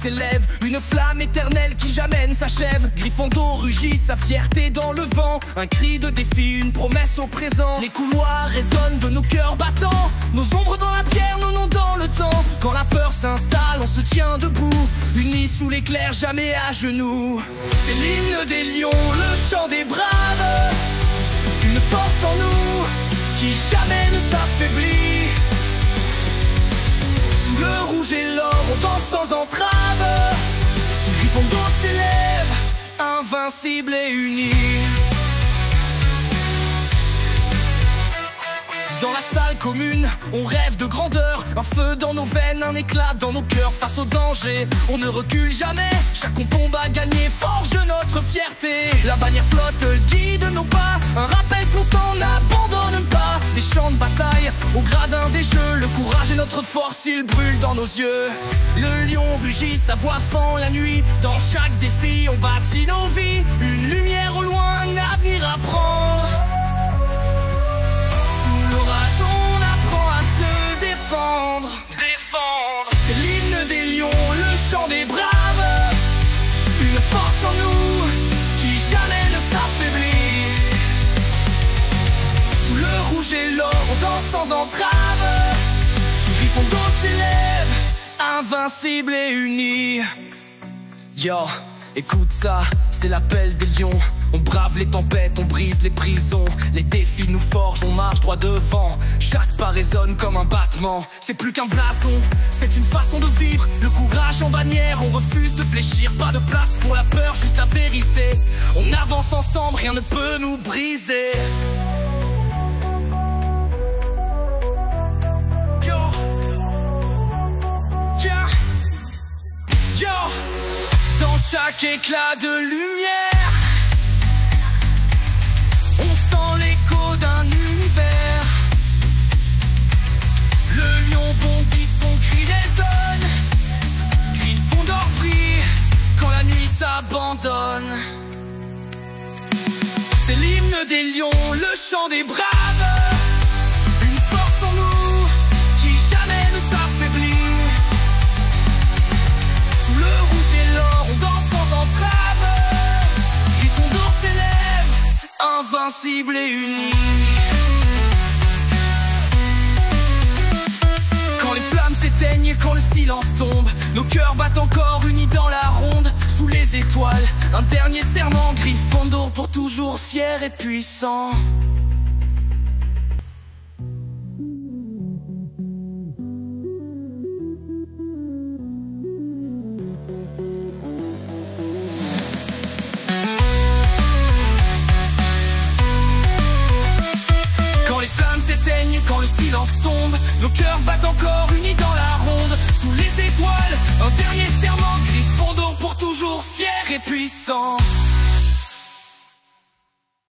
s'élève, une flamme éternelle qui jamais ne s'achève. Gryffondor rugit sa fierté dans le vent, un cri de défi, une promesse au présent. Les couloirs résonnent de nos cœurs battants, nos ombres dans la pierre, nos noms dans le temps. Quand la peur s'installe, on se tient debout, unis sous l'éclair, jamais à genoux. C'est l'hymne des lions, le chant des braves, une force en nous qui jamais ne s'affaiblit. Sous le rouge et l'or, on danse sans entrave. Gryffondor s'élève, invincible et uni. Dans la salle commune, on rêve de grandeur. Un feu dans nos veines, un éclat dans nos cœurs. Face au danger, on ne recule jamais. Chaque combat gagné forge notre fierté. La bannière flotte, guide nos pas. Un rappel constant, n'abandonne pas. Des champs de bataille, au gradin des jeux. Le courage est notre force, il brûle dans nos yeux. Le lion rugit, sa voix fend la nuit. Dans chaque défi, on bâtit nos vies. Une lumière au loin, un avenir à prendre. On apprend à se défendre. C'est l'hymne des lions, le chant des braves, une force en nous qui jamais ne s'affaiblit. Sous le rouge et l'or, on danse sans entrave. Gryffondor s'élève, invincible et uni. Yo, écoute ça, c'est l'appel des lions. On brave les tempêtes, on brise les prisons. Les défis nous forgent, on marche droit devant. Chaque pas résonne comme un battement. C'est plus qu'un blason, c'est une façon de vivre. Le courage en bannière, on refuse de fléchir. Pas de place pour la peur, juste la vérité. On avance ensemble, rien ne peut nous briser. Yo, yeah. Yo, dans chaque éclat de lumière, on sent l'écho d'un univers. Le lion bondit, son cri résonne. Gryffondor brille quand la nuit s'abandonne. C'est l'hymne des lions, le chant des braves, une force en nous qui jamais ne s'affaiblit. Sous le rouge et l'or, on danse sans entrave. Gryffondor s'élève, invincible et uni. Quand les flammes s'éteignent, quand le silence tombe, nos cœurs battent encore unis dans la ronde. Sous les étoiles, un dernier serment. Gryffondor pour toujours fier et puissant. Quand le silence tombe, nos cœurs battent encore unis dans la ronde. Sous les étoiles, un dernier serment. Gryffondor pour toujours fier et puissant.